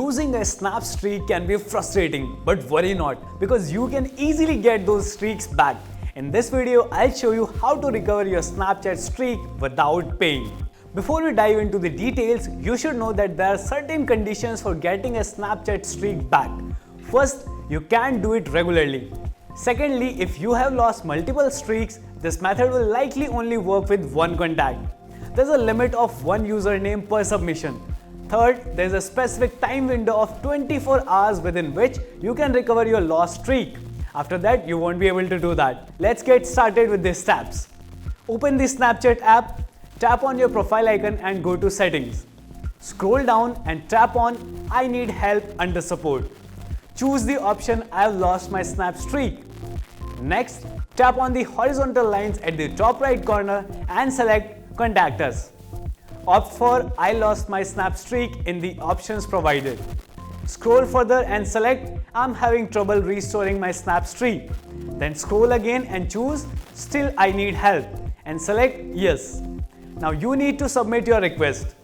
Losing a snap streak can be frustrating, but worry not, because you can easily get those streaks back. In this video, I'll show you how to recover your Snapchat streak without paying. Before we dive into the details, you should know that there are certain conditions for getting a Snapchat streak back. First, you can't do it regularly. Secondly, if you have lost multiple streaks, this method will likely only work with one contact. There's a limit of one username per submission. Third, there's a specific time window of 24 hours within which you can recover your lost streak. After that, you won't be able to do that. Let's get started with these steps. Open the Snapchat app, tap on your profile icon and go to Settings. Scroll down and tap on I need help under support. Choose the option I've lost my snap streak. Next, tap on the horizontal lines at the top right corner and select Contact Us. Opt for I lost my snap streak in the options provided. Scroll further and select I'm having trouble restoring my snap streak. Then scroll again and choose Still I need help and select Yes. Now you need to submit your request.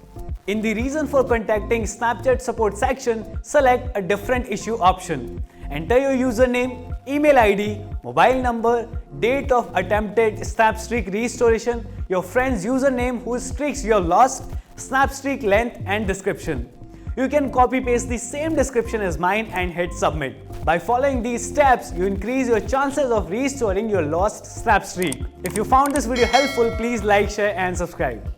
In the reason for contacting Snapchat support section, select a different issue option. Enter your username, email ID, mobile number, date of attempted snap streak restoration, your friend's username whose streaks you have lost, snap streak length and description. You can copy paste the same description as mine and hit submit. By following these steps, you increase your chances of restoring your lost snap streak. If you found this video helpful, please like, share and subscribe.